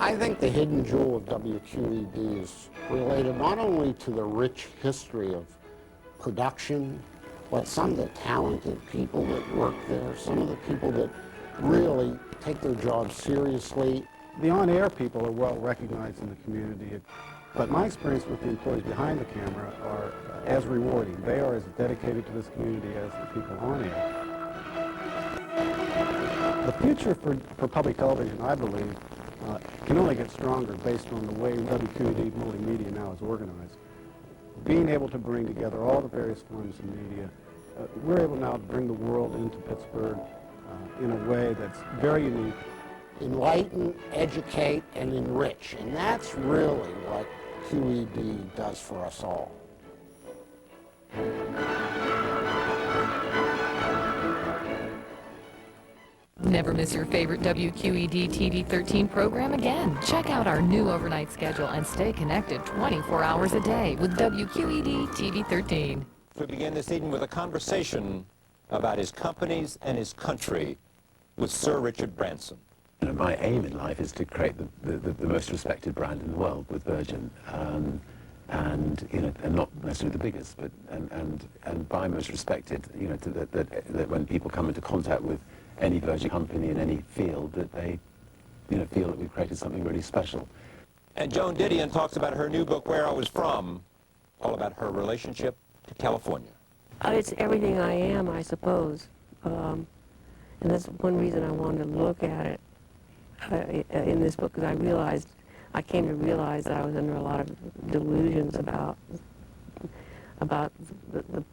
I think the hidden jewel of WQED is related not only to the rich history of production, but some of the talented people that work there, some of the people that really take their jobs seriously. The on-air people are well recognized in the community, but my experience with the employees behind the camera are as rewarding. They are as dedicated to this community as the people on air. The future for public television, I believe, can only get stronger based on the way WQED Multimedia now is organized. Being able to bring together all the various forms of media, we're able now to bring the world into Pittsburgh in a way that's very unique. Enlighten, educate, and enrich, and that's really what QED does for us all. Never miss your favorite WQED TV 13 program again. Check out our new overnight schedule and stay connected 24 hours a day with WQED TV 13. We begin this evening with a conversation about his companies and his country with Sir Richard Branson. You know, my aim in life is to create the most respected brand in the world with Virgin, and you know, and not necessarily the biggest, but and by most respected, you know, that when people come into contact with any Virgin company in any field, that they, you know, feel that we've created something really special. And Joan Didion talks about her new book, Where I Was From, all about her relationship to California. It's everything I am, I suppose, and that's one reason I wanted to look at it in this book, because I came to realize that I was under a lot of delusions about the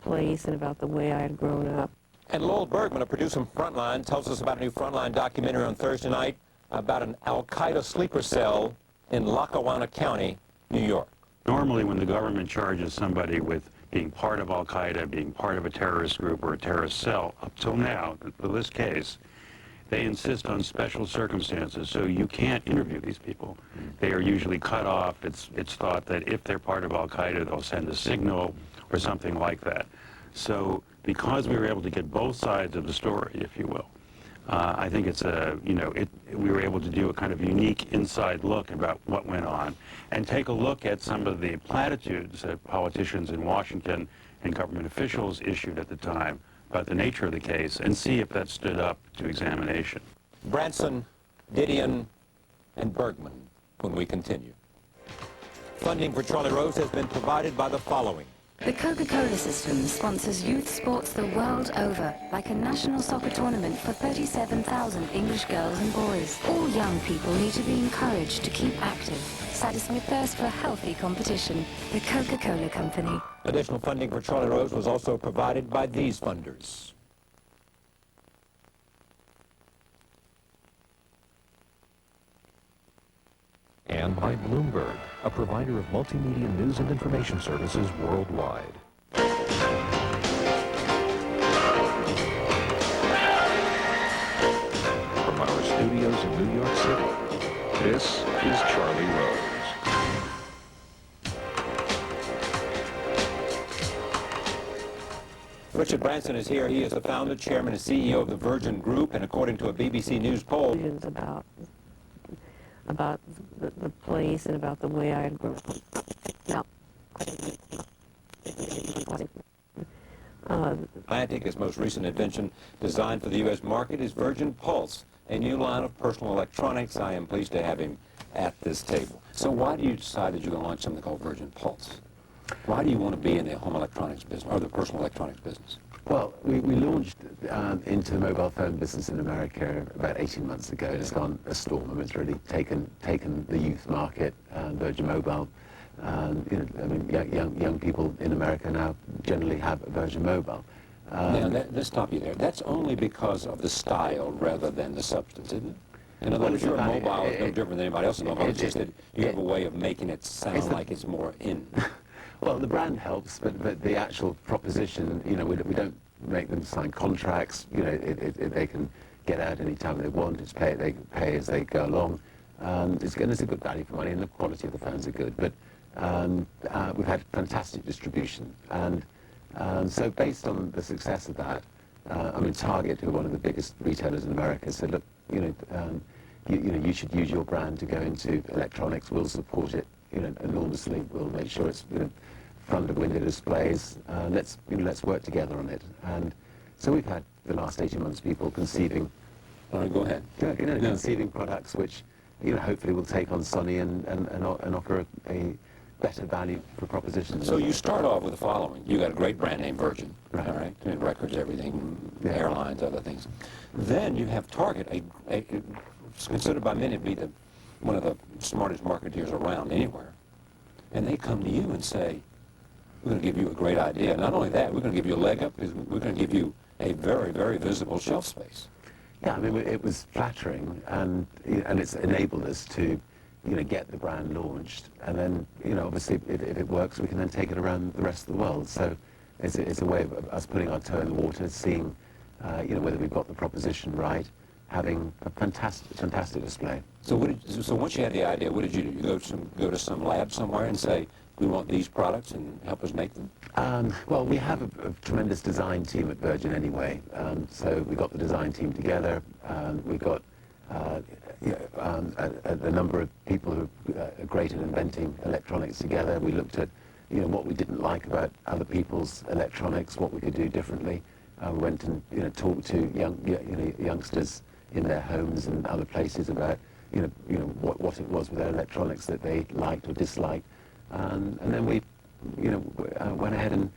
place and about the way I had grown up. And Lowell Bergman, a producer from Frontline, tells us about a new Frontline documentary on Thursday night about an al-Qaeda sleeper cell in Lackawanna County, New York. Normally when the government charges somebody with being part of al-Qaeda, being part of a terrorist group or a terrorist cell, up till now, for this case, they insist on special circumstances, so you can't interview these people. They are usually cut off. It's thought that if they're part of al-Qaeda, they'll send a signal or something like that. So because we were able to get both sides of the story, if you will, I think it's we were able to do a kind of unique inside look about what went on and take a look at some of the platitudes that politicians in Washington and government officials issued at the time about the nature of the case and see if that stood up to examination. Branson, Didion, and Bergman when we continue. Funding for Charlie Rose has been provided by the following. The Coca-Cola system sponsors youth sports the world over, like a national soccer tournament for 37,000 English girls and boys. All young people need to be encouraged to keep active, satisfy thirst for healthy competition. The Coca-Cola Company. Additional funding for Charlie Rose was also provided by these funders. And by Bloomberg, a provider of multimedia news and information services worldwide. From our studios in New York City, this is Charlie Rose. Richard Branson is here. He is the founder, chairman, and CEO of the Virgin Group, and according to a BBC News poll, about the place and about the way I had grown up. Now, Atlantic, most recent invention designed for the U.S. market is Virgin Pulse, a new line of personal electronics. I am pleased to have him at this table. So why do you decide that you're going to launch something called Virgin Pulse? Why do you want to be in the home electronics business or the personal electronics business? Well, we launched into the mobile phone business in America about 18 months ago. It's gone a storm. I mean, it's really taken the youth market, Virgin Mobile. You know, I mean, young people in America now generally have a Virgin Mobile. Now, let's stop you there. That's only because of the style rather than the substance, isn't it? In other words, your mobile is no different than anybody else's mobile. It's just that you have a way of making it sound like it's more in. Well, the brand helps, but the actual proposition, you know, we don't make them sign contracts. You know, they can get out any time they want. They can pay as they go along. It's a good value for money, and the quality of the phones are good. But we've had fantastic distribution, and so based on the success of that, I mean, Target, who are one of the biggest retailers in America, said, look, you know, you should use your brand to go into electronics. We'll support it, enormously. We'll make sure it's, front of window displays. Let's work together on it. And so we've had the last 18 months people conceiving. All right, go ahead. Conceiving products which, hopefully will take on Sony and offer a better value for propositions. So you start off with the following. You got a great brand name, Virgin, Right. all right? I mean, records, everything, Yeah. airlines, other things. Then you have Target, it's considered by many to be one of the smartest marketeers around anywhere. And they come to you and say, we're going to give you a great idea. Not only that, we're going to give you a leg up because we're going to give you a very, very visible shelf space. Yeah, I mean, it was flattering, and it's enabled us to, get the brand launched, and then, obviously, if it works, we can then take it around the rest of the world. So it's a way of us putting our toe in the water, seeing, whether we've got the proposition right, having a fantastic display. So so once you had the idea, what did you do? You go to some lab somewhere and say, we want these products and help us make them? Well, we have a tremendous design team at Virgin anyway. So we got the design team together. We got a number of people who are great at inventing electronics together. We looked at what we didn't like about other people's electronics, what we could do differently. We went and talked to youngsters in their homes and other places about what it was with their electronics that they liked or disliked. And then we went ahead and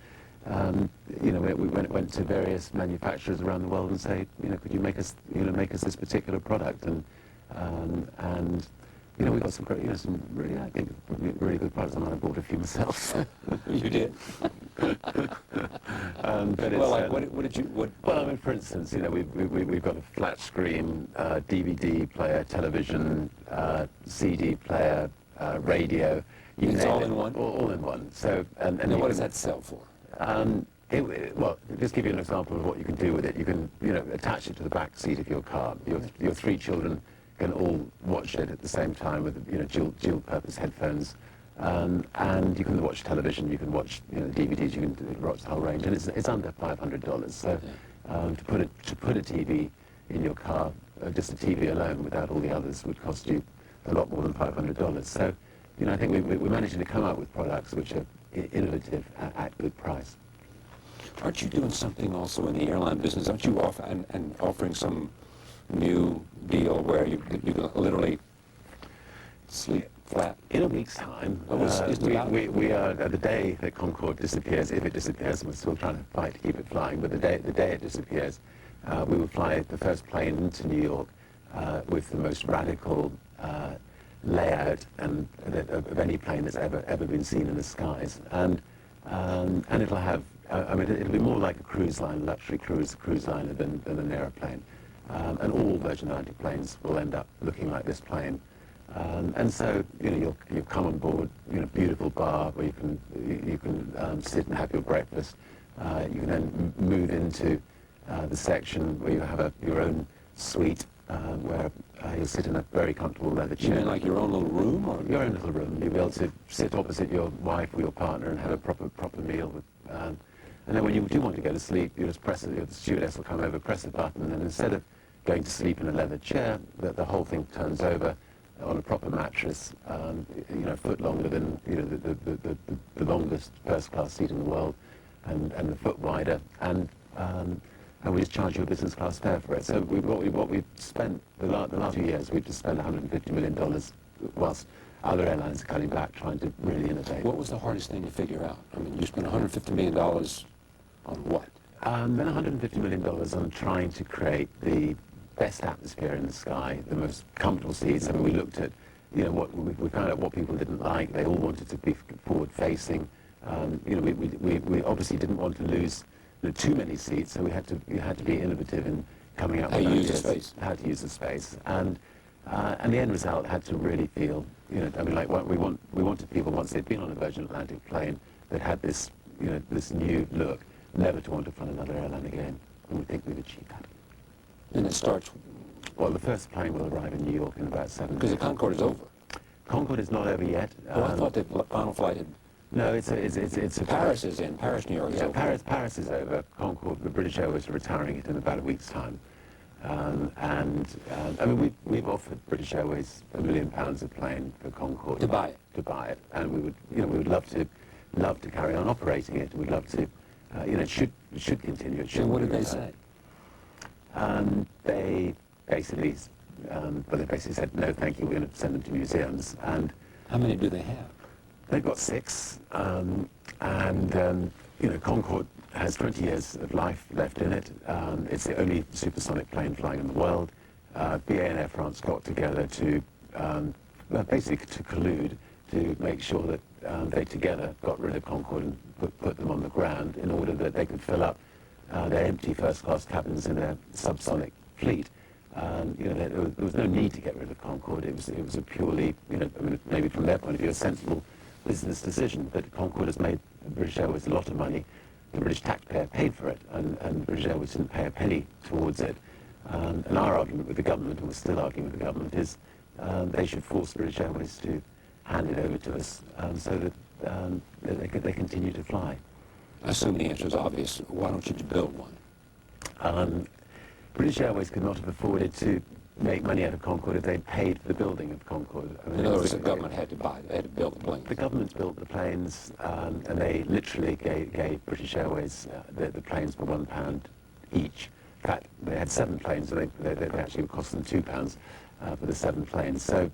we went to various manufacturers around the world and say, could you make us this particular product? And we got some great, some really, I think, really good products. And I bought a few myself. You did. But it's, well, like, what did you? Well, I mean, for instance, we've got a flat screen, DVD player, television, CD player, radio. It's all in one? All in one. So, and what does that sell for? Well, just give you an example of what you can do with it. You can, attach it to the back seat of your car. Your three children can all watch it at the same time with, dual-purpose headphones. And you can watch television. You can watch, DVDs. You can watch the whole range, and it's under $500. So, to put a TV in your car, just a TV alone, without all the others, would cost you a lot more than $500. So, I think we're managing to come up with products which are innovative at good price. Aren't you doing something also in the airline business? Aren't you offering some new deal where you can literally sleep flat? In a week's time, we are at the day that Concorde disappears, if it disappears, and we're still trying to fight to keep it flying, but the day it disappears, we will fly the first plane into New York with the most radical layout of any plane that's ever been seen in the skies, and it'll have. It'll be more like a cruise line, luxury cruise liner than an aeroplane, and all Virgin Atlantic planes will end up looking like this plane, and so you'll come on board, beautiful bar where you can sit and have your breakfast. You can then move into the section where you have your own suite. Where you'll sit in a very comfortable leather chair. You mean like your own little room? Or? Your own little room. You'll be able to sit opposite your wife or your partner and have a proper meal. And then when you do want to go to sleep, you just press it. The stewardess will come over, press a button, and instead of going to sleep in a leather chair, the whole thing turns over on a proper mattress, a foot longer than the longest first-class seat in the world, and a foot wider. And we just charge you a business class fare for it. So what we've spent the last 2 years, we've just spent $150 million, whilst other airlines are cutting back, trying to really innovate. What was the hardest thing to figure out? I mean, you spent $150 million on what? Then $150 million on trying to create the best atmosphere in the sky, the most comfortable seats. I mean, we looked at, we found out what people didn't like. They all wanted to be forward-facing. We obviously didn't want to lose too many seats, so we had to be innovative in coming up with ideas, how to use the space, and the end result had to really feel, like what we wanted people, once they'd been on a Virgin Atlantic plane that had this, this new look, never to want to fly another airline again, and we think we've achieved that. And it starts. Well, the first plane will arrive in New York in about 7 days. Because the Concorde is over. Concorde is not over yet. Well, I thought the final flight had. No, it's Paris is in. Paris, New York is over. Paris is over. Concorde, the British Airways are retiring it in about a week's time. I mean, we've offered British Airways £1 million a plane for Concorde To buy it. To buy it, and we would love to carry on operating it. We'd love to, it should continue. It should. And what did they say? They basically, they basically said no, thank you. We're going to send them to museums. And How many do they have? they've got 6, Concorde has 20 years of life left in it. It's the only supersonic plane flying in the world. BA and Air France got together to basically to collude to make sure that they together got rid of Concorde and put them on the ground in order that they could fill up their empty first-class cabins in their subsonic fleet. There was no need to get rid of Concorde. It was a purely, maybe from their point of view, a sensible business decision. But Concorde has made British Airways a lot of money. The British taxpayer paid for it, and British Airways didn't pay a penny towards it. And our argument with the government, and we're still arguing with the government, is they should force British Airways to hand it over to us so that they continue to fly. I assume the answer is obvious. Why don't you build one? British Airways could not have afforded to make money out of Concorde if they paid for the building of Concorde. In other words, the government had to buy, they had to build the planes. The government built the planes, and they literally gave British Airways the planes for £1 each. In fact, they had 7 planes, and they actually cost them £2 for the 7 planes. So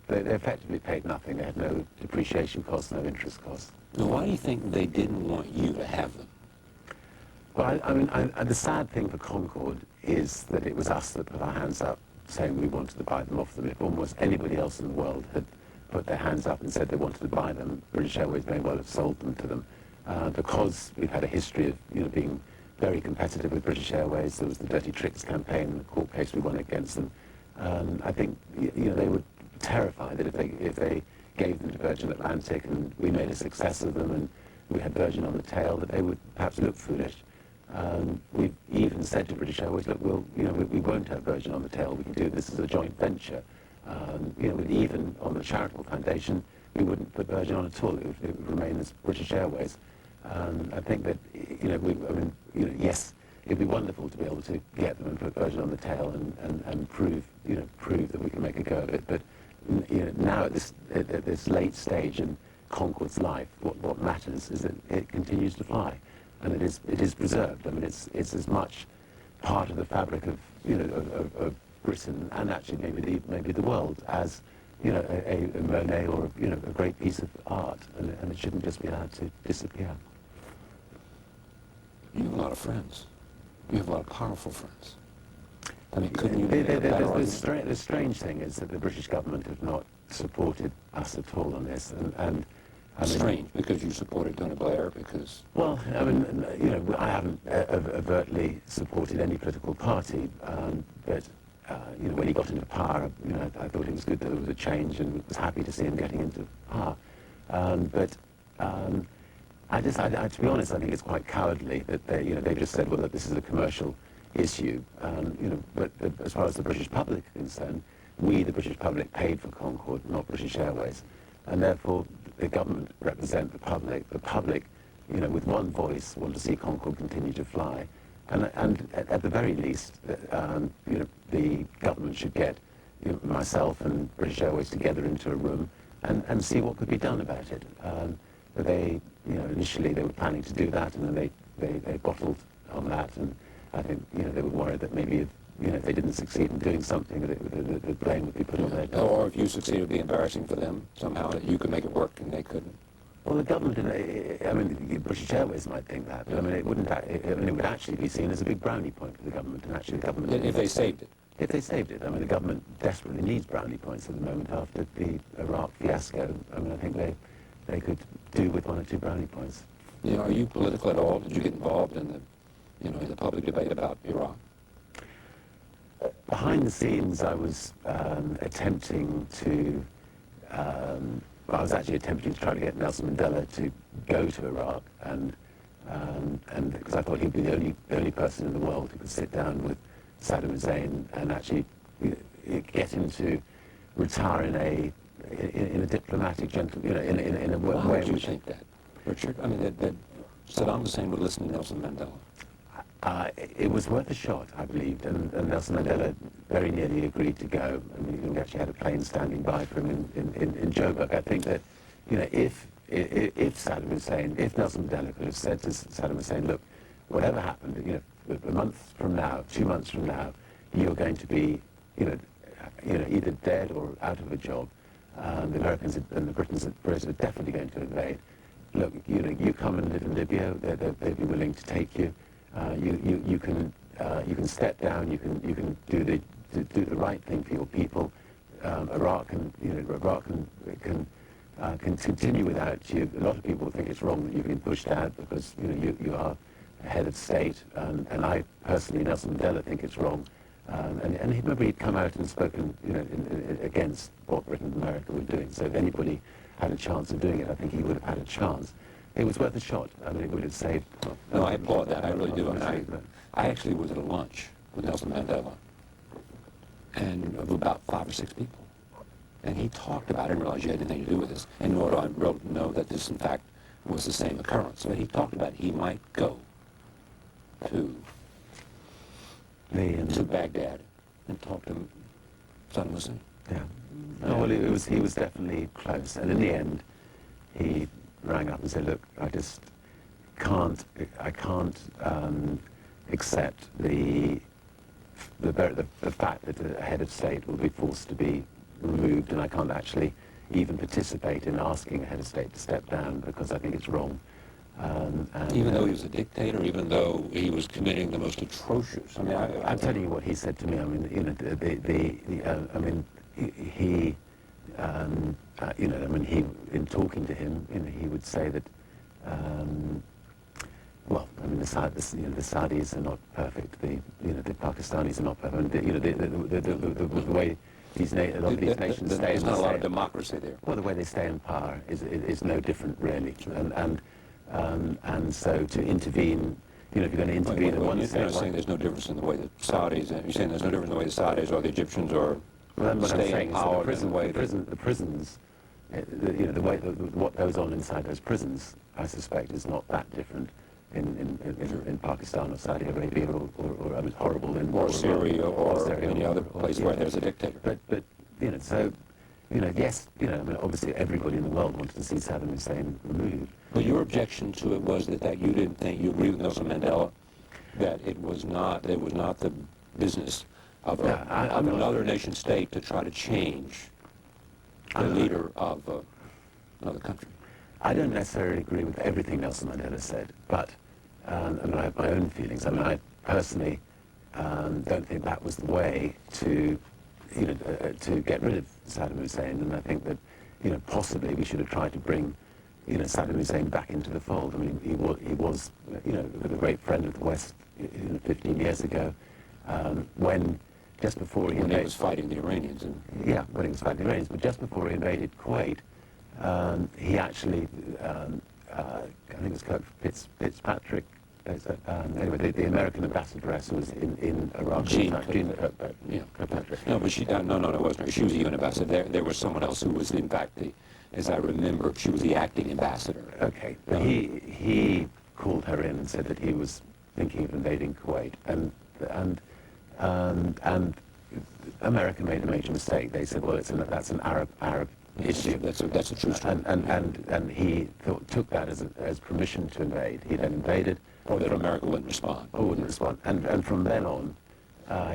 they effectively paid nothing. They had no depreciation costs, no interest costs. Now, why do you think they didn't want you to have them? Well, the sad thing for Concorde is that it was us that put our hands up saying we wanted to buy them off them. If almost anybody else in the world had put their hands up and said they wanted to buy them, British Airways may well have sold them to them. Because we've had a history of being very competitive with British Airways. There was the Dirty Tricks campaign, the court case we won against them. I think they were terrified that if they gave them to Virgin Atlantic and we made a success of them and we had Virgin on the tail, that they would perhaps look foolish. We've even said to British Airways, look, we won't have Virgin on the tail. We can do this as a joint venture. Even on the charitable foundation, we wouldn't put Virgin on at all. It would remain as British Airways. I think that yes, it'd be wonderful to be able to get them and put Virgin on the tail and prove that we can make a go of it. But now at this late stage in Concorde's life, what matters is that it continues to fly. And it is preserved. I mean, it's as much part of the fabric of Britain and actually maybe the world as a Monet or a great piece of art, and it shouldn't just be allowed to disappear. You have a lot of friends. You have a lot of powerful friends. I mean, couldn't you make a better argument? The strange thing is that the British government have not supported us at all on this, and strange, because you supported Tony Blair, because... Well, I haven't overtly supported any political party, but when he got into power, I thought it was good that there was a change and was happy to see him getting into power. To be honest, I think it's quite cowardly that they've just said, well, that this is a commercial issue. But as far as the British public is concerned, we, the British public, paid for Concorde, not British Airways. And therefore, the government represent the public. The public, with one voice, want to see Concorde continue to fly. And at the very least, the government should get myself and British Airways together into a room and see what could be done about it. But initially they were planning to do that, and then they bottled on that. And I think, they were worried that maybe if they didn't succeed in doing something, the blame would be put on their door. Or if you succeeded, it would be embarrassing for them somehow that you could make it work and they couldn't. Well, the government, British Airways might think that, but it wouldn't. It would actually be seen as a big brownie point for the government, and actually the government. If they saved it. If they saved it, the government desperately needs brownie points at the moment after the Iraq fiasco. I think they could do with 1 or 2 brownie points. Are you political at all? Did you get involved in the public debate about Iraq? Behind the scenes, I was attempting to. I was actually attempting to try to get Nelson Mandela to go to Iraq, and because I thought he'd be the only person in the world who could sit down with Saddam Hussein and actually get him to retire in a diplomatic, in a way. Why would you think that, Richard? That Saddam Hussein would listen to Nelson Mandela. It was worth a shot, I believed, and Nelson Mandela very nearly agreed to go. I mean, we actually had a plane standing by for him in Joburg. I think that, you know, if Saddam Hussein, if Nelson Mandela could have said to Saddam Hussein, look, whatever happened, you know, a month from now, 2 months from now, you're going to be, either dead or out of a job. The Americans and the Brits are definitely going to invade. Look, you know, you come and live in Libya. They'd be willing to take you. You can step down. You can do the right thing for your people. Iraq can continue without you. A lot of people think it's wrong that you've been pushed out because you are a head of state. And I personally, Nelson Mandela, think it's wrong. And he'd come out and spoken, against what Britain and America were doing. So if anybody had a chance of doing it, I think he would have had a chance. It was worth a shot. I mean, it would have saved. No, I applaud that. I really do. I actually was at a lunch with Nelson Mandela, and of about 5 or 6 people. And he talked about, I didn't realize you had anything to do with this, and nor do I know that this, in fact, was the same occurrence. But he talked about he might go to Baghdad and talk to Saddam Hussein. Yeah. No, well, he was definitely close. And in the end, he rang up and said, look, I can't accept the fact that a head of state will be forced to be removed, and I can't actually even participate in asking a head of state to step down because I think it's wrong. Even though he was a dictator, even though he was committing the most atrocious. I mean, I'm telling you what he said to me. I mean, he, in talking to him, he would say that, the Saudis are not perfect. The Pakistanis are not perfect. The way a lot of these nations stay. There's not a lot of democracy there. Well, the way they stay in power is no different, really. And so to intervene, if you're going to intervene in one state, you're saying there's no difference in the way the Saudis, you're saying there's no difference in the way the Saudis or the Egyptians or stay in power. The prisons, what goes on inside those prisons, I suspect, is not that different in Pakistan or Saudi Arabia or I mean, horrible in Syria or any other place where there's a dictator. But yes, obviously everybody in the world wanted to see Saddam Hussein removed. But your objection to it was that you didn't think, you agree with Nelson Mandela, that it was not the business of another nation state to try to change the leader of another country. I don't necessarily agree with everything Nelson Mandela said, but and I have my own feelings. I mean, I personally don't think that was the way to get rid of Saddam Hussein, and I think that possibly we should have tried to bring Saddam Hussein back into the fold. I mean, he was a great friend of the West 15 years ago, when just before he was fighting the Iranians. When he was fighting the Iranians, but just before he invaded Kuwait, he actually, I think it was Kirk Fitzpatrick. Anyway, the American ambassadoress who was in Iraq. Jean Kirkpatrick. No, but it wasn't her. She was the UN ambassador. There was someone else who was, in fact, as I remember, she was the acting ambassador. Okay. But he called her in and said that he was thinking of invading Kuwait, and America made a major mistake. They said, well, that's an Arab issue. That's a true story. And he took that as permission to invade. He then invaded. Or that America wouldn't respond. And from then on,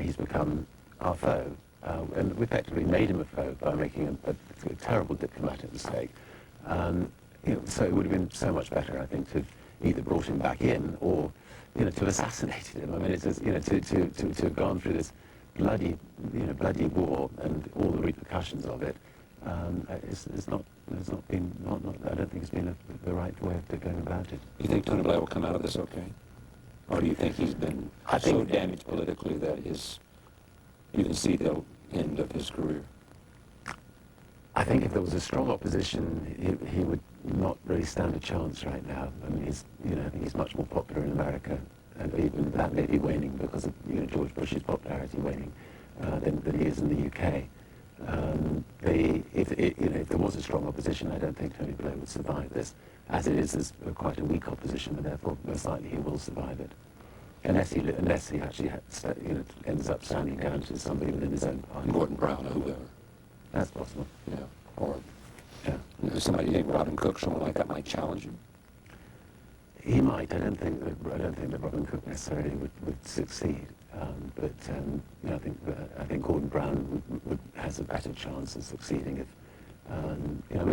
he's become our foe. And we effectively made him a foe by making a terrible diplomatic mistake. So it would have been so much better, I think, to either brought him back in or to have assassinated him. I mean, it's just, to have gone through this bloody war and all the repercussions of it. It's not been. I don't think it's been the right way of going about it. You think Tony Blair will come out of this okay, or do you think he's been so damaged politically that you can see the end of his career? I think if there was a strong opposition, he would not really stand a chance right now. I mean, I think he's much more popular in America, and even that may be waning because of George Bush's popularity waning than he is in the UK. If there was a strong opposition, I don't think Tony Blair would survive this. As it is, there's quite a weak opposition, and therefore most likely he will survive it. unless he actually ends up standing down to somebody within his own party. Gordon Brown or whoever. That's possible. Yeah. Or Yeah. somebody named Robin Cook, someone like that might challenge him. He might. I don't think that Robin Cook necessarily would succeed. I think Gordon Brown has a better chance of succeeding if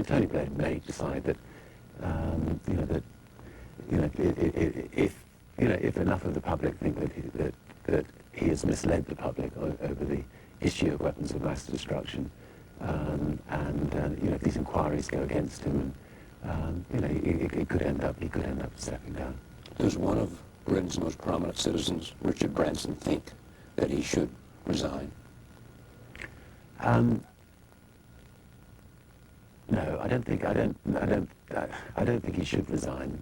Tony Blair may decide that if enough of the public think that he has misled the public over the issue of weapons of mass destruction, if these inquiries go against him, he could end up stepping down. Does one of Britain's most prominent citizens, Richard Branson, think that he should resign? No, I don't think he should resign.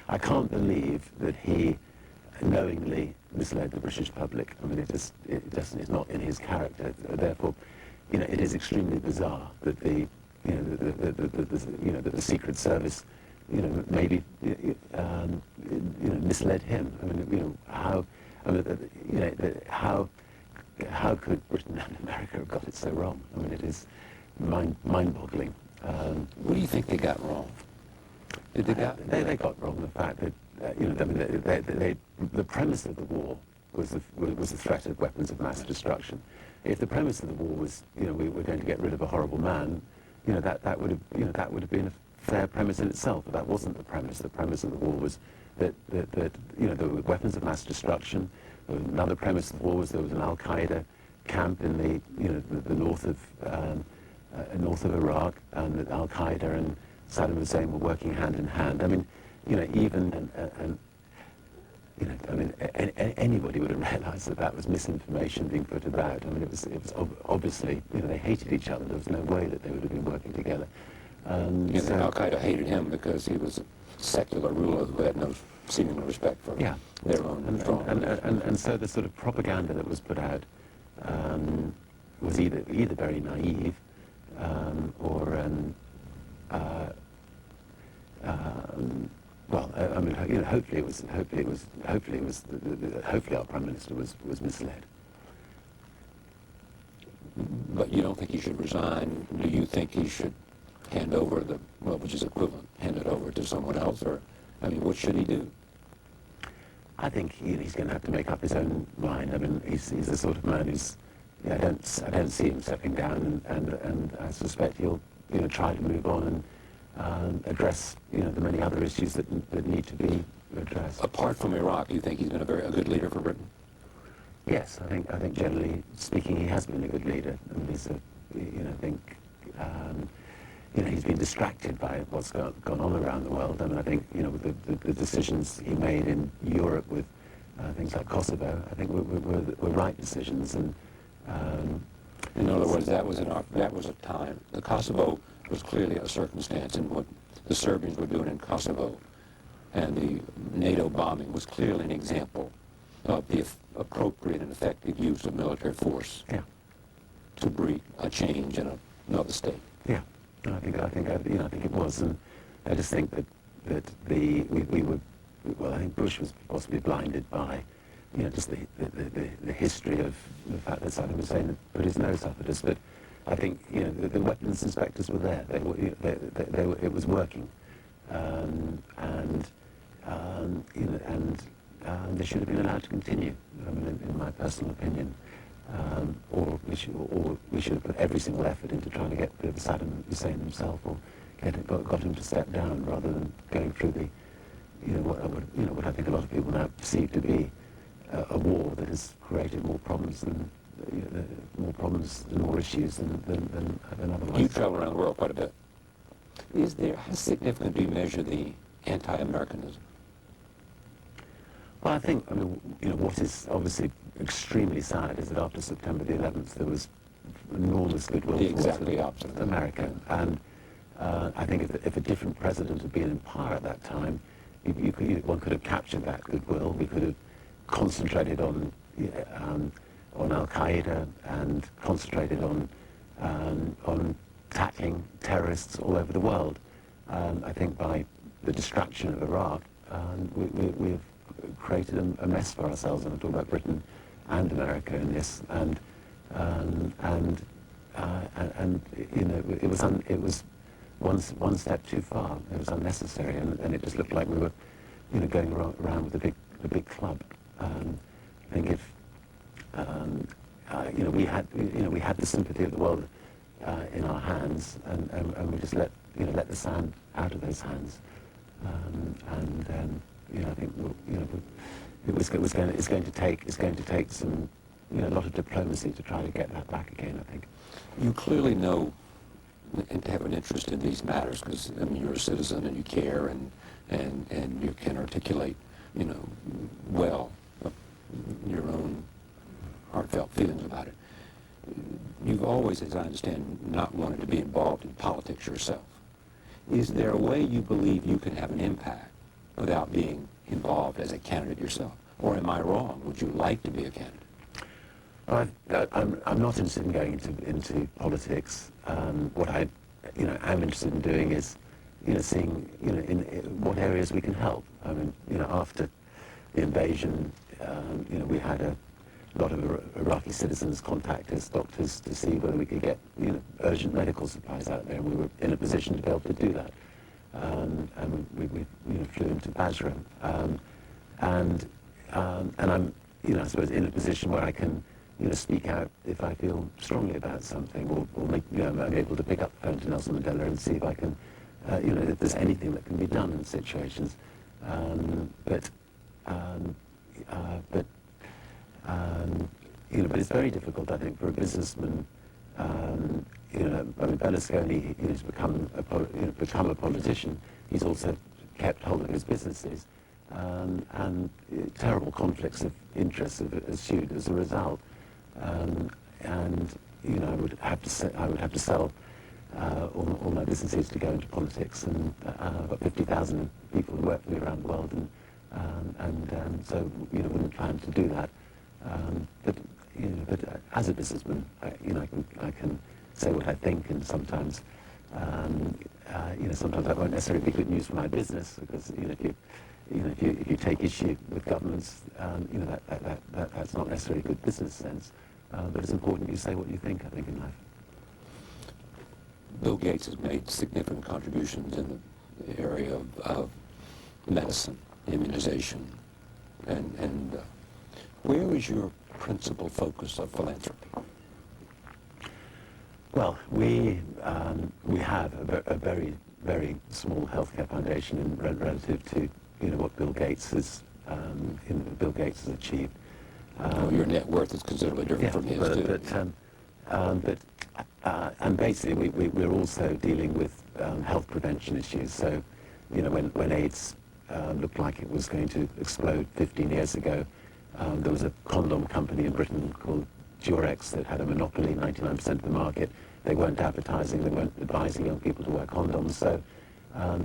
I can't believe that he knowingly misled the British public. I mean, it's not in his character. Therefore, it is extremely bizarre that the Secret Service, maybe misled him. I mean, how could Britain and America have got it so wrong? I mean, it is mind-boggling. What do you think they got wrong? Did They got wrong the fact that the premise of the war was the threat of weapons of mass destruction. If the premise of the war was we were going to get rid of a horrible man, that would have been a fair premise in itself. But that wasn't the premise. The premise of the war was that there were weapons of mass destruction. Another premise of the war was there was an Al Qaeda camp in the north of Iraq, and that Al Qaeda and Saddam Hussein were working hand in hand. I mean, anybody would have realised that was misinformation being put about. I mean, it was obviously they hated each other. There was no way that they would have been working together. Al Qaeda hated him because he was a secular ruler who had no seeming respect for their own strong. And so the sort of propaganda that was put out was either very naive or hopefully our Prime Minister was misled. But you don't think he should resign? Do you think he should hand over which is equivalent, hand it over to someone else? Or, I mean, what should he do? I think he's going to have to make up his own mind. I mean, he's the sort of man who's, I don't see him stepping down, and I suspect he'll try to move on and address the many other issues that need to be addressed. Apart from Iraq, you think he's been a good leader for Britain? Yes, I think generally speaking, he has been a good leader. I mean, he's been distracted by what's gone on around the world. I mean, I think the decisions he made in Europe with things like Kosovo, I think were right decisions. And in other words, that was a time. The Kosovo was clearly a circumstance, and what the Serbians were doing in Kosovo and the NATO bombing was clearly an example of the appropriate and effective use of military force to bring a change in another state. Yeah, I think it was, and I just think that I think Bush was possibly blinded by just the history of the fact that Saddam Hussein had put his nose up at us. But I think the weapons inspectors were there. It was working, they should have been allowed to continue. I mean, in my personal opinion, or we should have put every single effort into trying to get rid of Saddam Hussein himself, or got him to step down, rather than going through what I think a lot of people now perceive to be a war that has created more problems and more issues than otherwise. You travel around the world quite a bit. How significant do you measure the anti-Americanism? Well, I think, what is obviously extremely sad is that after September the 11th there was enormous goodwill Exactly opposite of America. And I think if a different president had been in power at that time, one could have captured that goodwill. We could have concentrated on Al-Qaeda and concentrated on tackling terrorists all over the world. I think by the distraction of Iraq, we've created a mess for ourselves, and I'm talking about Britain and America in this, and you know, it was one step too far. It was unnecessary, and it just looked like we were, you know, going around with a big club. I think if you know, we had the sympathy of the world in our hands, and we just let the sand out of those hands, you know, I think it's going to take some, you know, a lot of diplomacy to try to get that back again, I think. You clearly know and have an interest in these matters because, I mean, you're a citizen and you care and you can articulate, you know, well your own heartfelt feelings about it. You've always, as I understand, not wanted to be involved in politics yourself. Is there a way you believe you can have an impact without being involved as a candidate yourself? Or am I wrong? Would you like to be a candidate? I'm not interested in going into politics. What I, you know, am interested in doing is, you know, seeing, you know, in what areas we can help. I mean, you know, after the invasion, you know, we had a lot of Iraqi citizens contact us, doctors, to see whether we could get, you know, urgent medical supplies out there, and we were in a position to be able to do that. And we you know, flew into Basra, and I'm, you know, I suppose in a position where I can, you know, speak out if I feel strongly about something, or make, you know, I'm able to pick up the phone to Nelson Mandela and see if I can, you know, if there's anything that can be done in situations. You know, but it's very difficult, I think, for a businessman. You know, I mean, Berlusconi, he's become a politician. He's also kept hold of his businesses, and terrible conflicts of interest have ensued as a result. And you know, I would have to sell all my businesses to go into politics, and I've got 50,000 people who work for me around the world, and so, you know, wouldn't plan to do that. But you know, but as a businessman, you know, I can say what I think, and sometimes, you know, sometimes that won't necessarily be good news for my business, because, you know, if you take issue with governments, you know, that's not necessarily good business sense. But it's important you say what you think, I think, in life. Bill Gates has made significant contributions in the area of medicine, immunization, and where is your principal focus of philanthropy? Well, we have a very, very small healthcare foundation relative to, you know, what Bill Gates has achieved. Well, your net worth is considerably different from his too. And basically, we're also dealing with health prevention issues. So, you know, when AIDS looked like it was going to explode 15 years ago, there was a condom company in Britain called Durex that had a monopoly, 99% of the market. They weren't advertising, they weren't advising young people to wear condoms. So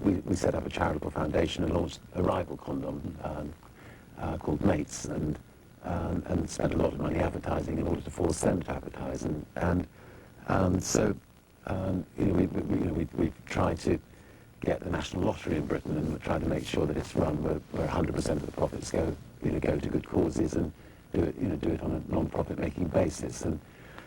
we set up a charitable foundation and launched a rival condom called Mates, and spent a lot of money advertising in order to force them to advertise. So you know, we've tried to get the National Lottery in Britain, and we're trying to make sure that it's run where 100% of the profits go to good causes, and do it on a non-profit making basis. And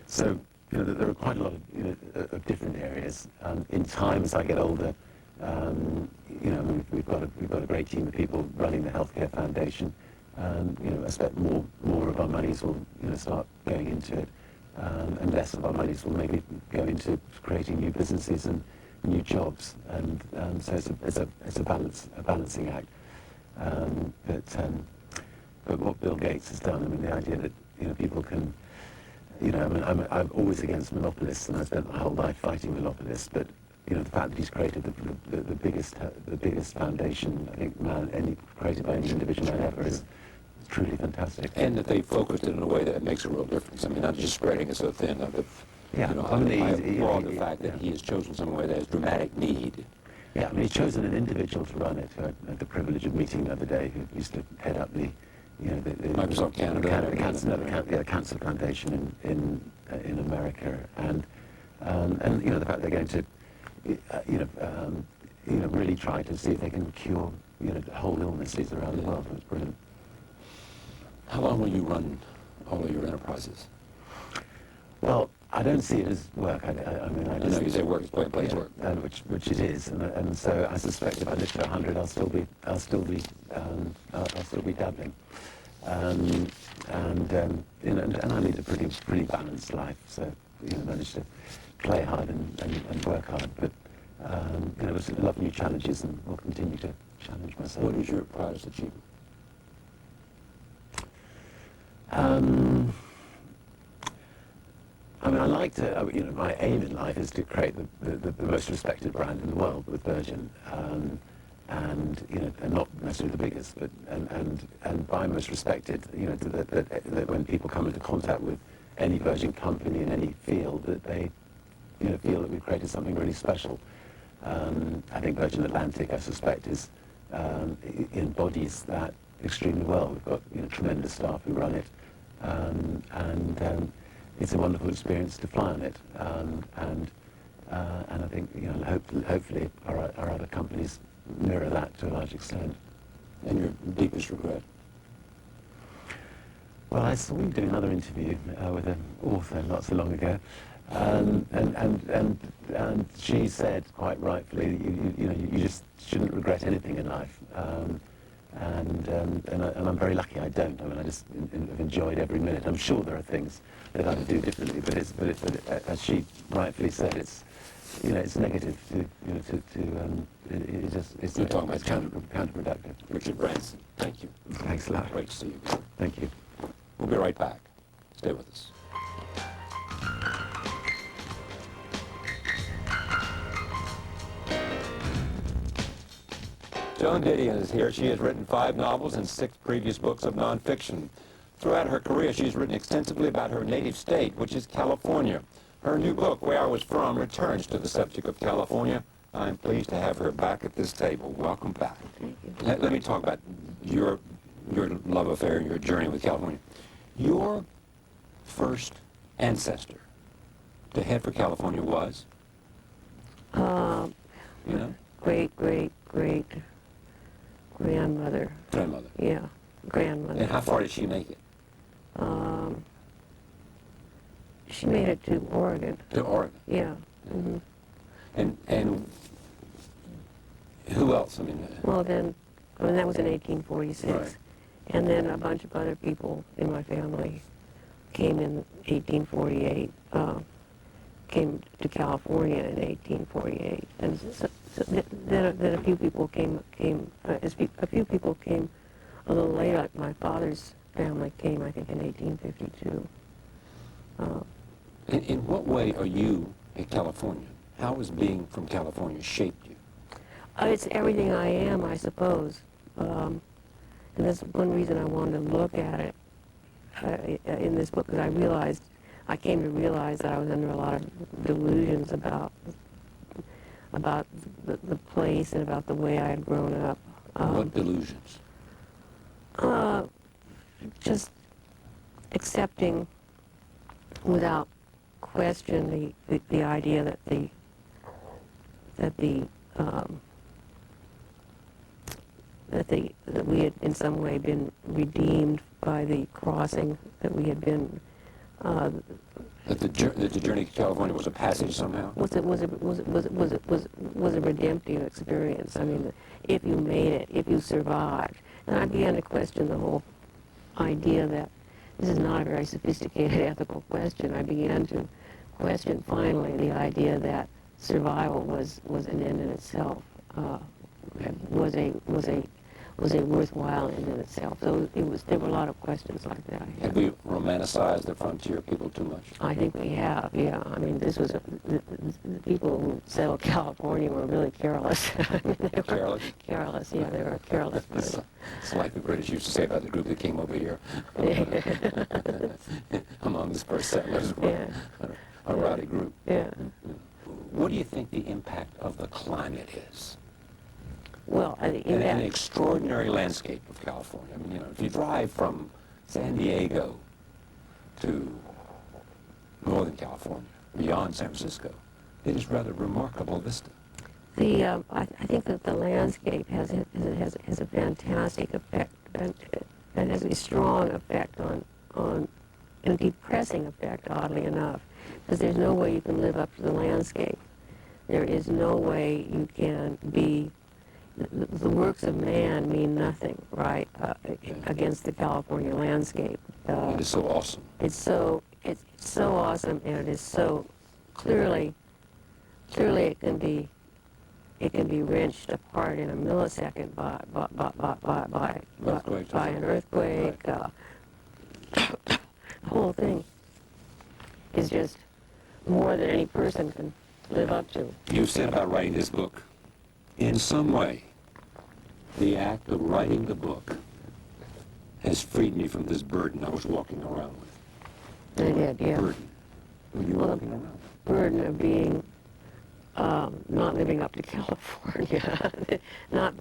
so, you know, there are quite a lot of, you know, of different areas. In time, as I get older, you know, we've got a great team of people running the healthcare foundation. You know, I expect more of our monies will, you know, start going into it, and less of our monies will maybe go into creating new businesses and new jobs. And so it's a balancing act. But what Bill Gates has done, I mean, the idea that, you know, people can, you know, I mean, I'm always against monopolists, and I spent my whole life fighting monopolists. But, you know, the fact that he's created the biggest foundation, I think, created by any individual man ever, is truly fantastic. And that they focused it in a way that makes a real difference. I mean, not just spreading it so thin. Yeah, you know, I mean, I applaud the fact that he has chosen some way that has dramatic need. Yeah, I mean, he's chosen an individual to run it. I had the privilege of meeting the other day who used to head up the, you know, the Microsoft Canada, Cancer Foundation in America, and you know, the fact they're going to, you know, really try to see if they can cure, whole illnesses around the world. It was brilliant. How long will you run all of your enterprises? Well, I don't see it as work. I mean, I I just... know you say work is place work. Which it is, and so I suspect if I live to 100, I'll still be dabbling, and I lead a pretty balanced life. So manage to play hard and work hard, but love new challenges and will continue to challenge myself. What is your proudest achievement? I mean, I like to, my aim in life is to create the most respected brand in the world with Virgin, and not necessarily the biggest, but and by most respected, that when people come into contact with any Virgin company in any field, that they, feel that we've created something really special. I think Virgin Atlantic, I suspect, embodies that extremely well. We've got tremendous staff who run it, and it's a wonderful experience to fly on it, and I think hopefully our other companies mirror that to a large extent. And your deepest regret? Well, I saw you do another interview with an author not so long ago, and she said quite rightfully that you just shouldn't regret anything in life. And I'm very lucky I don't. I mean, I just have enjoyed every minute. I'm sure there are things that I would do differently, but as she rightfully said, it's negative it's We're talking about counterproductive. Richard Branson. Thank you. Thanks a lot. Great to see you. Thank you. We'll be right back. Stay with us. Joan Didion is here. She has written 5 novels and 6 previous books of nonfiction. Throughout her career, she's written extensively about her native state, which is California. Her new book, Where I Was From, returns to the subject of California. I'm pleased to have her back at this table. Welcome back. Thank you. Let me talk about your love affair and your journey with California. Your first ancestor to head for California was? Great grandmother. Grandmother. Yeah, grandmother. And how far did she make it? She made it to Oregon. To Oregon. Yeah. Mm-hmm. And who else? I mean, That was in 1846. Right. And then a bunch of other people in my family came in 1848, came to California in 1848. And then a few people came a little later. Like my father's family came, I think, in 1852. in what way are you a Californian? How has being from California shaped you? It's everything I am, I suppose. And that's one reason I wanted to look at it in this book, because I came to realize that I was under a lot of delusions about the place and about the way I had grown up. What delusions? Just accepting without question the idea that we had in some way been redeemed by the crossing, that we had been That the journey to California was a passage somehow? was a redemptive experience. I mean, if you made it, if you survived. And I began to question the whole idea that this is not a very sophisticated ethical question. I began to question finally the idea that survival was an end in itself, was a worthwhile end in itself. So there were a lot of questions like that. Have we romanticized the frontier people too much? I think we have, yeah. I mean, the people who settled California were really careless. I mean, they were Careless? Careless, yeah, they were careless. It's like the British used to say about the group that came over here. Among the first settlers were Yeah. a rowdy group. Yeah. What do you think the impact of the climate is? Well, in An that, extraordinary landscape of California. I mean, if you drive from San Diego to Northern California, beyond San Francisco, it is rather remarkable vista. I think that the landscape has a fantastic effect, and has a strong effect on and a depressing effect, oddly enough, because there's no way you can live up to the landscape. There is no way you can be. The works of man mean nothing, right, against the California landscape. It is so awesome. It's so awesome, and it is so clearly it can be wrenched apart in a millisecond by an earthquake. The whole thing is just more than any person can live up to. You said about writing this book, in some way, the act of writing the book has freed me from this burden I was walking around with. I did, yeah. Burden. Were you walking around? Burden of being not living up to California, not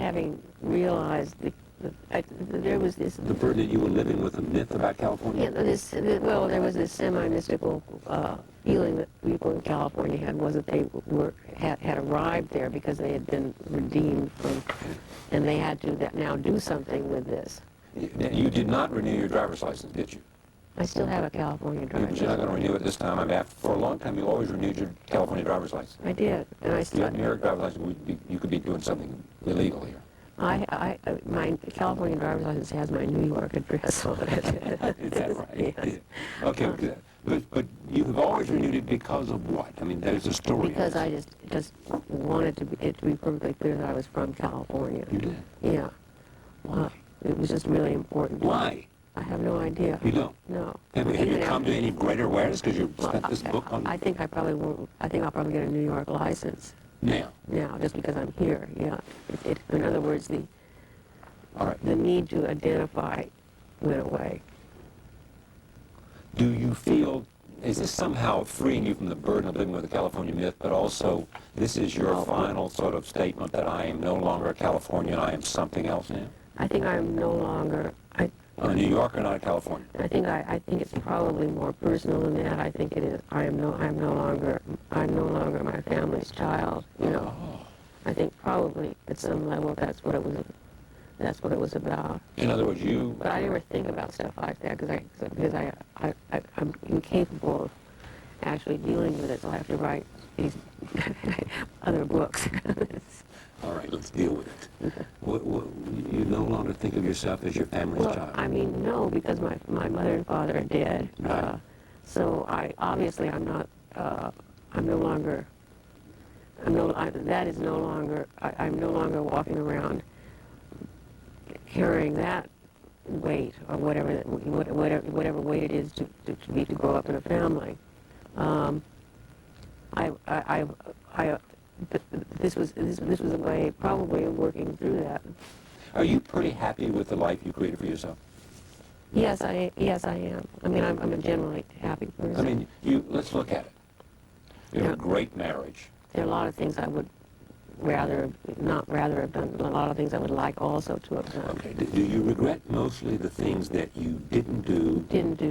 having realized there was this. The burden that you were living with a myth about California? Yeah, there was this semi-mystical feeling that people in California had, was that they had arrived there because they had been redeemed from, and they had to now do something with this. You did not renew your driver's license, did you? I still have a California driver's license. You're not going to renew it this time. I mean, for a long time, you always renewed your California driver's license. I did, and I If you still. had a New York driver's license, you could be doing something illegal here. My California driver's license has my New York address on it. Is that right? Yes. Okay, good. But you have always renewed it because of what? I mean, there's a story. Because I just wanted it to be perfectly clear that I was from California. You did? Yeah. It was just really important. Why? I have no idea. You don't? No. Have you come to any greater awareness because you spent this book on I think I probably won't. I think I'll probably get a New York license now? now, just because I'm here. Yeah. In other words, All right. the need to identify went away. Do you feel, is this somehow freeing you from the burden of living with the California myth, but also this is your final sort of statement that I am no longer a Californian, I am something else now? I think I'm no longer. A New Yorker, not a Californian. I think it's probably more personal than that. I think it is. I'm no longer my family's child. You know. Oh. I think probably at some level that's what it was about. In other words, you... But I never think about stuff like that because I'm incapable of actually dealing with it. So I have to write these other books. All right, let's deal with it. You no longer think of yourself as your family's Well, child. I mean, no, because my mother and father are dead. Right. So I'm not. I'm no longer. That is no longer. I'm no longer walking around carrying that weight or whatever weight it is to grow up in a family. This was a way probably of working through that. Are you pretty happy with the life you created for yourself? Yes, I am. I mean, I'm a generally happy person. I mean, let's look at it. You have a great marriage. There are a lot of things I would not rather have done, but a lot of things I would like also to have done. Okay. Do you regret mostly the things that you didn't do? Didn't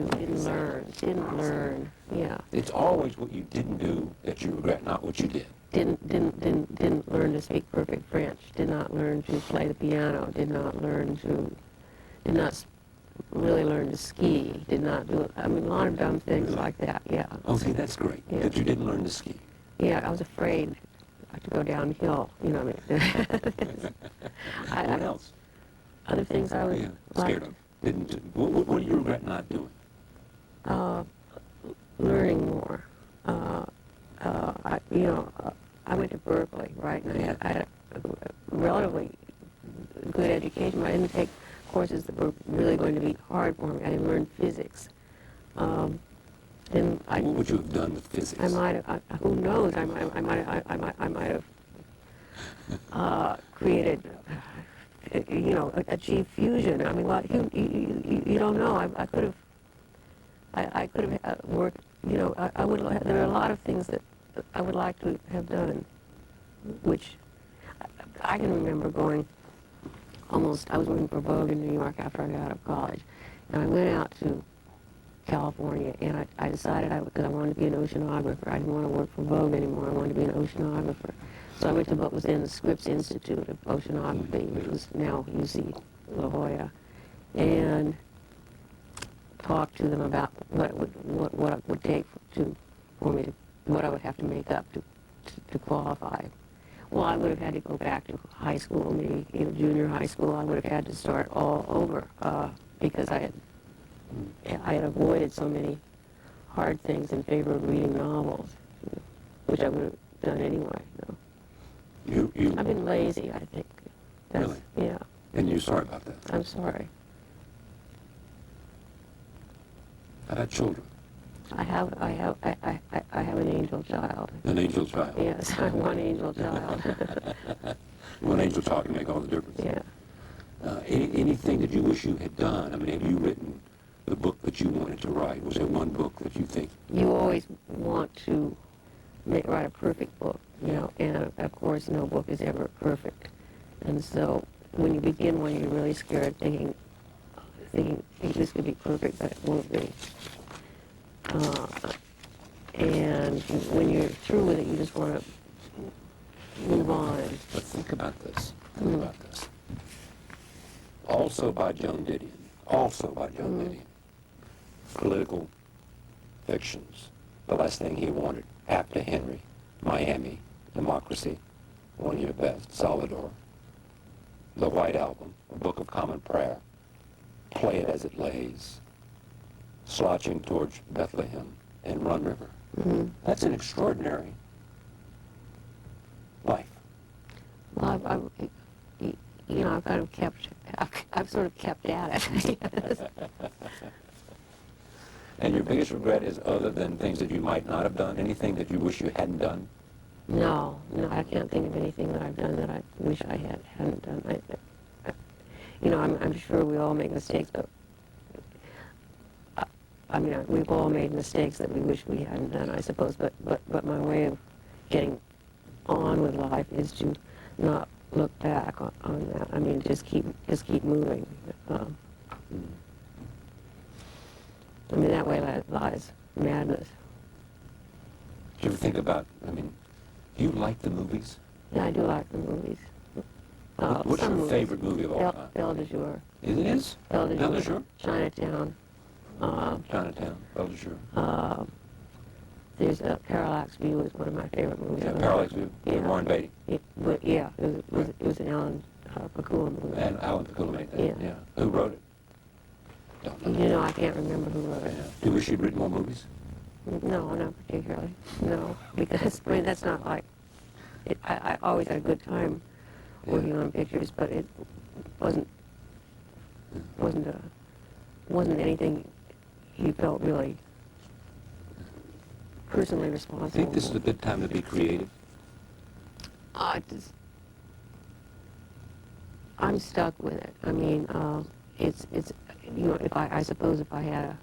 learn. Yeah. It's always what you didn't do that you regret, not what you did. Didn't learn to speak perfect French. Did not learn to play the piano. Did not really learn to ski. Did not do. I mean, a lot of dumb things like that. Yeah. Oh, see, that's great. Yeah. That you didn't learn to ski. Yeah, I was afraid to go downhill. You know what I mean? What else? Other things I was Scared of. Didn't do. What do you regret not doing? Learning more. I went to Berkeley, right, and I had a relatively good education, but I didn't take courses that were really going to be hard for me. I didn't learn physics. What would you have done with physics? I might have. Who knows? I might have created. Achieved fusion. I mean, well, you don't know. I could have worked. I would. There are a lot of things that I would like to have done, which I can remember going. I was working for Vogue in New York after I got out of college, and I went out to California, and I decided because I wanted to be an oceanographer. I didn't want to work for Vogue anymore. I wanted to be an oceanographer. So I went to what was then the Scripps Institute of Oceanography, which is now UC La Jolla, and talked to them about what it would take for me to, what I would have to make up to qualify. Well, I would have had to go back to high school, maybe junior high school. I would have had to start all over because I had avoided so many hard things in favor of reading novels, which I would have done anyway. I've been lazy, I think. Really? Yeah. And you're sorry about that? I'm sorry. How about children? I have an angel child. An angel child? Yes, I have one angel child. One angel child can make all the difference. Yeah. Anything that you wish you had done? I mean, have you written the book that you wanted to write? Was there one book that you think? You always want to write a perfect book, and of course no book is ever perfect. And so when you begin one, you're really scared, thinking hey, this could be perfect, but it won't be. And when you're through with it, you just want to move on. But think about this. Think about this. Also by Joan Didion. Also by Joan Didion. Political fictions. The Last Thing He Wanted. After Henry. Miami. Democracy. One of Your Best. Salvador. The White Album. A Book of Common Prayer. Play It As It Lays. Slouching Towards Bethlehem. And Run River. That's an extraordinary life. Well, I've kind of I've sort of kept at it. And your biggest regret is, other than things that you might not have done, anything that you wish you hadn't done? No, I can't think of anything that I've done that I wish I hadn't done. I'm sure we all make mistakes, but we've all made mistakes that we wish we hadn't done, I suppose. But my way of getting on with life is to not look back on that. I mean, just keep moving. That way lies madness. Do you ever think about, do you like the movies? Yeah, I do like the movies. What's your movies. favorite movie of all time? Belle de Jour. It is? Belle de Belle de Jour. Jour? Chinatown. Chinatown, Belle de Jour. There's Parallax View is one of my favorite movies. Yeah, Parallax View, with Warren Beatty. It was an Alan Pakula movie. And Alan Pakula made that. Yeah. Who wrote it? Don't know. I can't remember who wrote it. Yeah. Do you wish you'd written more movies? No, not particularly. No, because that's not like. I always had a good time working on pictures, but it wasn't anything you felt really personally responsible. I think this is a good time to be creative. I'm stuck with it. It's I suppose if I had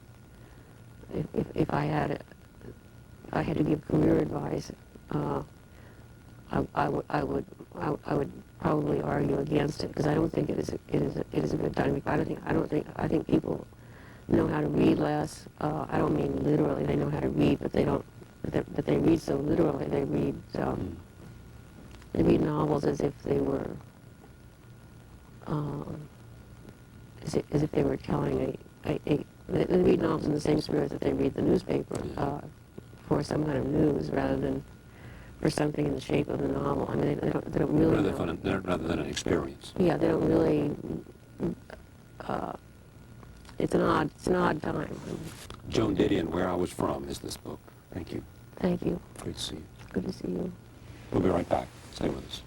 to give career advice, I would probably argue against it, because I don't think it is a good time. I think people know how to read less. I don't mean literally they know how to read, but they don't. But they read so literally. They read novels as if they were as if they were telling they read novels in the same spirit that they read the newspaper for some kind of news rather than for something in the shape of the novel. They don't really Rather than an experience. Yeah, they don't really. It's an odd time. Joan Didion, Where I Was From, is this book. Thank you. Thank you. Great to see you. Good to see you. We'll be right back. Stay with us.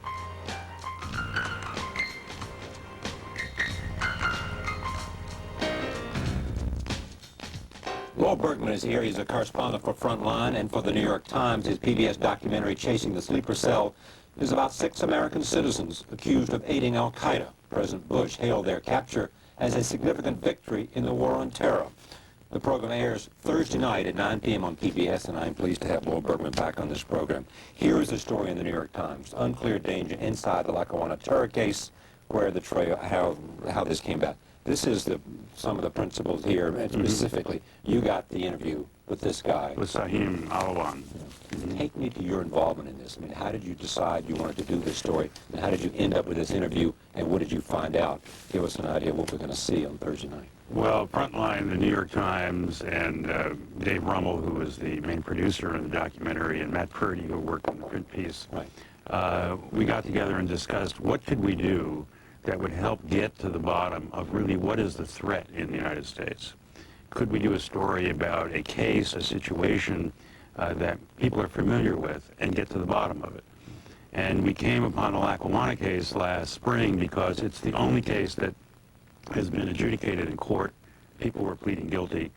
Lowell Bergman is here. He's a correspondent for Frontline and for the New York Times. His PBS documentary, Chasing the Sleeper Cell, is about 6 American citizens accused of aiding al-Qaeda. President Bush hailed their capture as a significant victory in the war on terror. The program airs Thursday night at 9 p.m. on PBS, and I'm pleased to have Lowell Bergman back on this program. Here is the story in the New York Times. Unclear danger inside the Lackawanna terror case, where the trail, how this came about. This is some of the principles here, and specifically, you got the interview with this guy. With Sahim Alawan. Take me to your involvement in this. I mean, how did you decide you wanted to do this story, and how did you end up with this interview, and what did you find out? Give us an idea of what we're going to see on Thursday night. Well, Frontline, the New York Times, and Dave Rummel, who was the main producer in the documentary, and Matt Purdy, who worked on the print piece, Right. we got together and discussed what could we do that would help get to the bottom of really what is the threat in the United States. Could we do a story about a case, a situation that people are familiar with, and get to the bottom of it? And we came upon the Lackawanna case last spring because it's the only case that has been adjudicated in court. People were pleading guilty.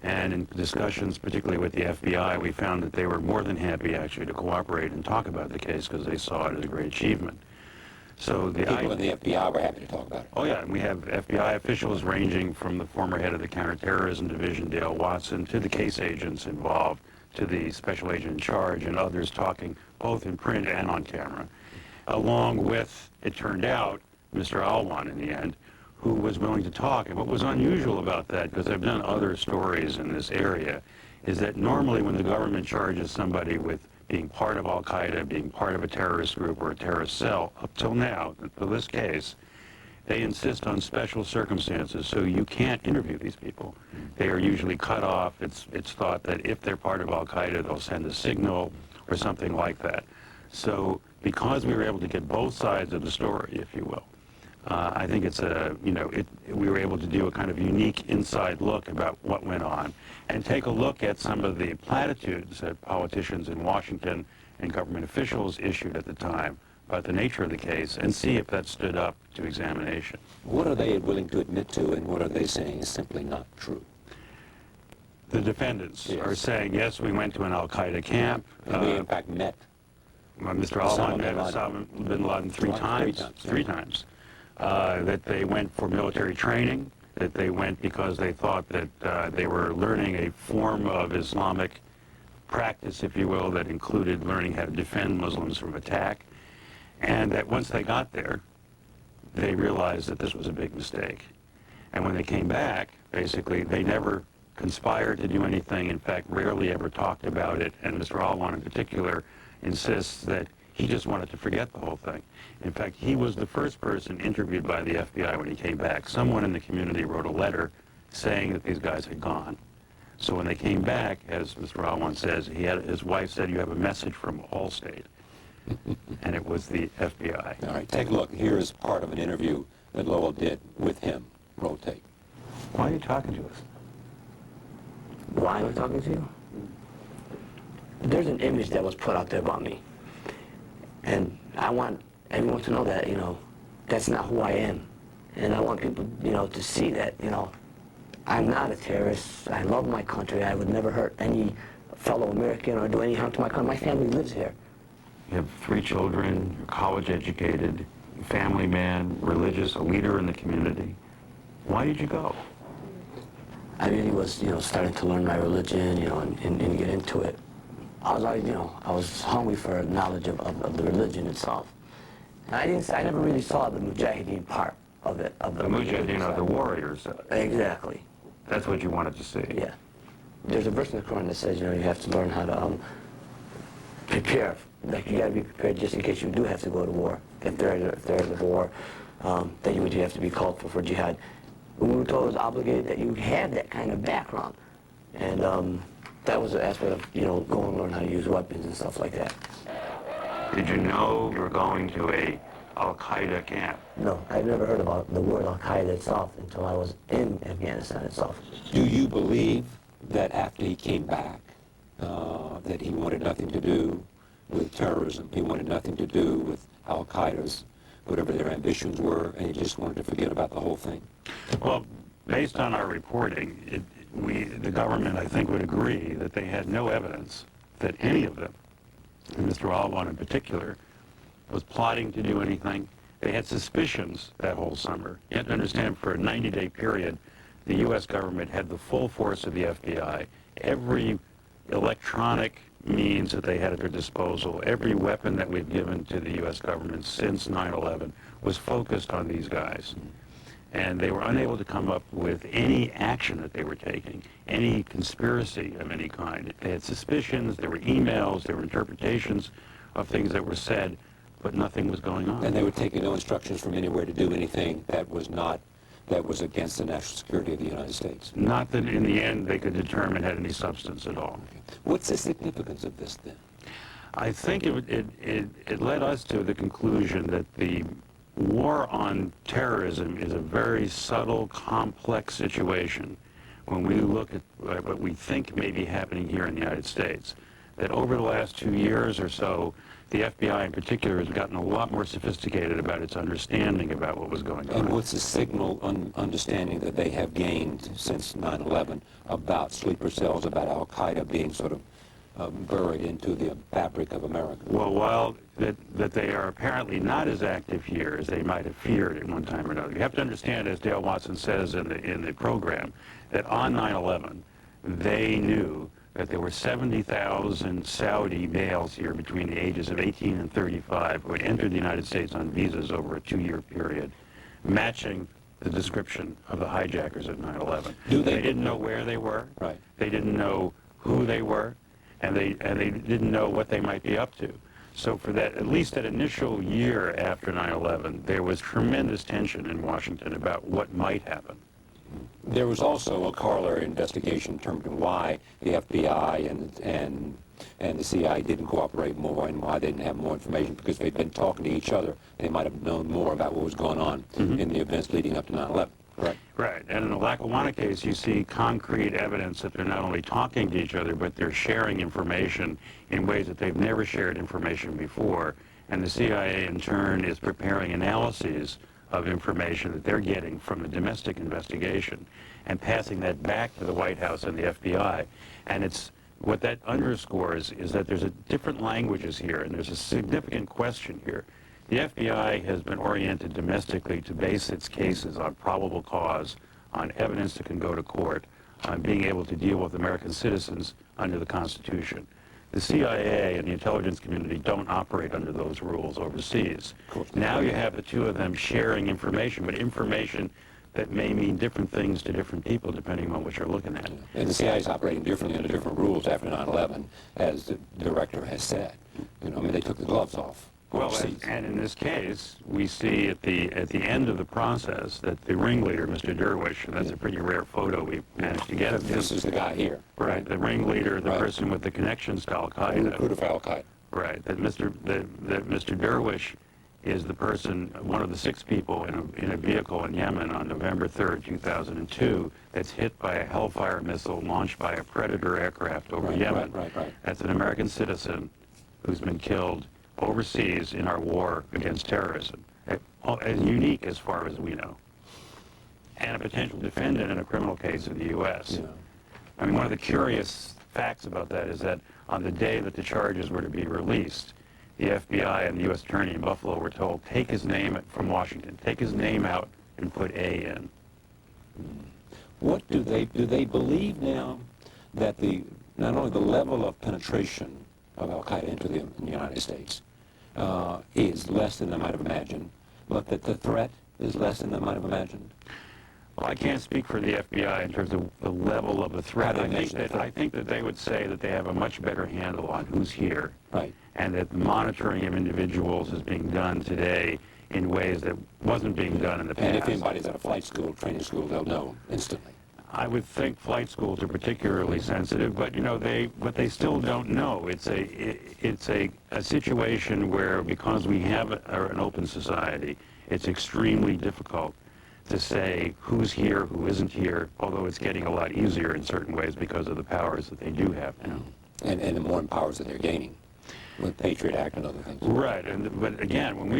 And in discussions, particularly with the FBI, we found that they were more than happy actually to cooperate and talk about the case because they saw it as a great achievement. So the People in the FBI were happy to talk about it. Oh yeah, and we have FBI officials ranging from the former head of the Counterterrorism Division, Dale Watson, to the case agents involved, to the special agent in charge, and others talking both in print and on camera, along with, it turned out, Mr. Alwan in the end, who was willing to talk. And what was unusual about that, because I've done other stories in this area, is that normally when the government charges somebody with being part of Al-Qaeda, being part of a terrorist group or a terrorist cell, up till now, for this case, they insist on special circumstances, so you can't interview these people. They are usually cut off. It's thought that if they're part of Al-Qaeda, they'll send a signal or something like that. So because we were able to get both sides of the story, if you will, I think it's we were able to do a kind of unique inside look about what went on and take a look at some of the platitudes that politicians in Washington and government officials issued at the time about the nature of the case and see if that stood up to examination. What are they willing to admit to, and what are they saying is simply not true? The defendants are saying, yes, we went to an Al-Qaeda camp. And we, in fact, met. Mr. Alwan met Osama bin Laden three times. That they went for military training, that they went because they thought that they were learning a form of Islamic practice, if you will, that included learning how to defend Muslims from attack, and that once they got there, they realized that this was a big mistake. And when they came back, basically, they never conspired to do anything, in fact, rarely ever talked about it, and Mr. Alwan in particular insists that he just wanted to forget the whole thing. In fact, he was the first person interviewed by the FBI when he came back. Someone in the community wrote a letter saying that these guys had gone. So when they came back, as Mr. Alwan says, his wife said, "You have a message from Allstate." And it was the FBI. All right, take a look. Here is part of an interview that Lowell did with him. Roll tape. Why are you talking to us? Why am I talking to you? There's an image that was put out there about me. And I want everyone to know that, that's not who I am. And I want people, to see that, I'm not a terrorist. I love my country. I would never hurt any fellow American or do any harm to my country. My family lives here. You have 3 children, you're college educated, family man, religious, a leader in the community. Why did you go? I really was, starting to learn my religion, and get into it. I was already, I was hungry for knowledge of the religion itself. And I never really saw the Mujahideen part of it. The Mujahideen are the warriors. Exactly. That's what you wanted to see. Yeah. There's a verse in the Quran that says, you have to learn how to prepare. Like, you got to be prepared just in case you do have to go to war. If there is a war, then you would have to be called for jihad. We were told it was obligated that you had that kind of background. And that was the aspect of, going and learn how to use weapons and stuff like that. Did you know you were going to a Al-Qaeda camp? No, I'd never heard about the word Al-Qaeda itself until I was in Afghanistan itself. Do you believe that after he came back, that he wanted nothing to do with terrorism? He wanted nothing to do with Al-Qaeda's, whatever their ambitions were, and he just wanted to forget about the whole thing? Well, based on our reporting, the government, I think, would agree that they had no evidence that any of them, and Mr. Alwan in particular, was plotting to do anything. They had suspicions that whole summer. You have to understand, for a 90-day period, the U.S. government had the full force of the FBI, every electronic means that they had at their disposal, every weapon that we've given to the U.S. government since 9/11 was focused on these guys. And they were unable to come up with any action that they were taking, any conspiracy of any kind. They had suspicions, there were emails, there were interpretations of things that were said, but nothing was going on. And they were taking no instructions from anywhere to do anything that was against the national security of the United States. Not that in the end they could determine had any substance at all. What's the significance of this then? I think it led us to the conclusion that the war on terrorism is a very subtle, complex situation when we look at what we think may be happening here in the United States. That over the last 2 years or so, the FBI in particular has gotten a lot more sophisticated about its understanding about what was going on. And what's the signal understanding that they have gained since 9/11 about sleeper cells, about Al-Qaeda being sort of buried into the fabric of America? Well, while that they are apparently not as active here as they might have feared at one time or another. You have to understand, as Dale Watson says in the program, that on 9/11, they knew that there were 70,000 Saudi males here between the ages of 18 and 35 who had entered the United States on visas over a 2-year period, matching the description of the hijackers at 9/11. They didn't know where they were. Right. They didn't know who they were. And they didn't know what they might be up to. So for that, at least that initial year after 9/11, there was tremendous tension in Washington about what might happen. There was also a corollary investigation determining why the FBI and the CIA didn't cooperate more and why they didn't have more information, because they'd been talking to each other. They might have known more about what was going on in the events leading up to 9/11. Right. Right. And in the Lackawanna case, you see concrete evidence that they're not only talking to each other, but they're sharing information in ways that they've never shared information before. And the CIA, in turn, is preparing analyses of information that they're getting from the domestic investigation and passing that back to the White House and the FBI. And it's what that underscores is that there's different languages here, and there's a significant question here. The FBI has been oriented domestically to base its cases on probable cause, on evidence that can go to court, on being able to deal with American citizens under the Constitution. The CIA and the intelligence community don't operate under those rules overseas. Now you have the two of them sharing information, but information that may mean different things to different people depending on what you're looking at. And the CIA is operating differently under different rules after 9/11, as the director has said. You know, I mean, they took the gloves off. Well, and in this case, we see at the end of the process that the ringleader, Mr. Derwish, and that's a pretty rare photo we managed to get of him. This is the guy here. Right, the ringleader, the person with the connections to Al-Qaeda. Recruiter for Al-Qaeda. Right, that Mr. Derwish is the person, one of the 6 people in a vehicle in Yemen on November 3rd, 2002, that's hit by a Hellfire missile launched by a Predator aircraft over Yemen. Right. That's an American citizen who's been killed overseas in our war against terrorism, as unique as far as we know, and a potential defendant in a criminal case in the U.S. Yeah. I mean, one of the curious facts about that is that on the day that the charges were to be released, the FBI and the U.S. Attorney in Buffalo were told, take his name from Washington, take his name out and put A in. What do they believe now that not only the level of penetration of Al-Qaeda into the United States is less than they might have imagined, but that the threat is less than they might have imagined? Well, I can't speak for the FBI in terms of the level of the threat. I think that they would say that they have a much better handle on who's here. Right. And that the monitoring of individuals is being done today in ways that wasn't being done in the past. And if anybody's at a flight school, training school, they'll know instantly. I would think flight schools are particularly sensitive, but you know they still don't know. It's a situation where, because we have an open society, it's extremely difficult to say who's here, who isn't here, although it's getting a lot easier in certain ways because of the powers that they do have now. And the more powers that they're gaining with Patriot Act and other things. Right, but again, when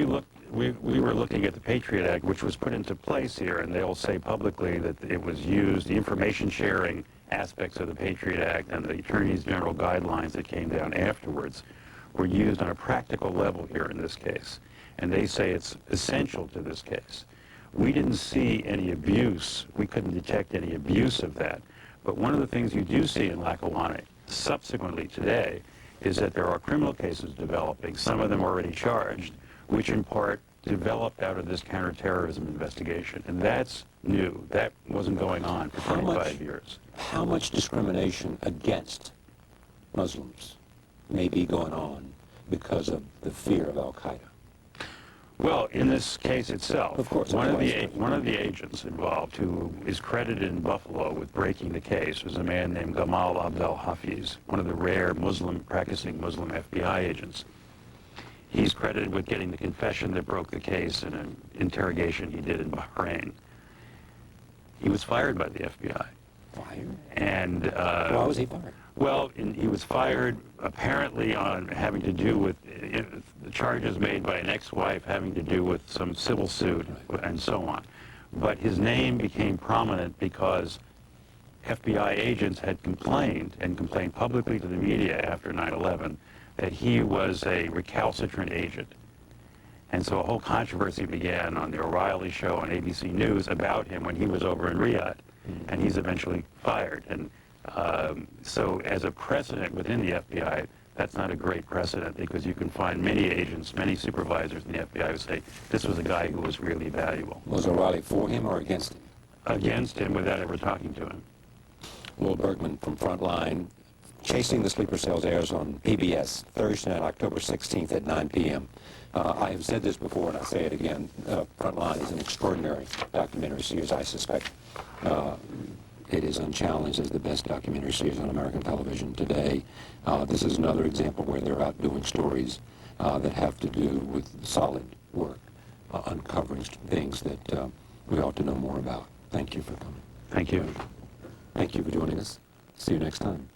we were looking at the Patriot Act, which was put into place here, and they'll say publicly that it was used, the information sharing aspects of the Patriot Act and the Attorney General guidelines that came down afterwards were used on a practical level here in this case. And they say it's essential to this case. We didn't see any abuse. We couldn't detect any abuse of that. But one of the things you do see in Lackawanna subsequently today is that there are criminal cases developing, some of them already charged, which in part developed out of this counterterrorism investigation, and that's new. That wasn't going on for 25 years. How much discrimination against Muslims may be going on because of the fear of Al-Qaeda? Well, in this case itself, Of course, one of otherwise- the agents involved, who is credited in Buffalo with breaking the case, was a man named Gamal Abdel Hafiz, one of the rare practicing Muslim FBI agents. He's credited with getting the confession that broke the case in an interrogation he did in Bahrain. He was fired by the FBI. Fired? And Why was he fired? well, he was fired apparently on having to do with the charges made by an ex-wife having to do with some civil suit and so on. But his name became prominent because FBI agents had complained, and complained publicly to the media after 9/11, that he was a recalcitrant agent. And so a whole controversy began on the O'Reilly show on ABC News about him when he was over in Riyadh, and he's eventually fired. And so as a precedent within the FBI, that's not a great precedent, because you can find many agents, many supervisors in the FBI who say, this was a guy who was really valuable. Was O'Reilly for him or against him? Against him without ever talking to him. Lowell Bergman from Frontline. Chasing the Sleeper Cells airs on PBS Thursday night, October 16th at 9 p.m. I have said this before, and I say it again. Frontline is an extraordinary documentary series. I suspect it is unchallenged as the best documentary series on American television today. This is another example where they're out doing stories that have to do with solid work, uncovering things that we ought to know more about. Thank you for coming. Thank you. Thank you for joining us. See you next time.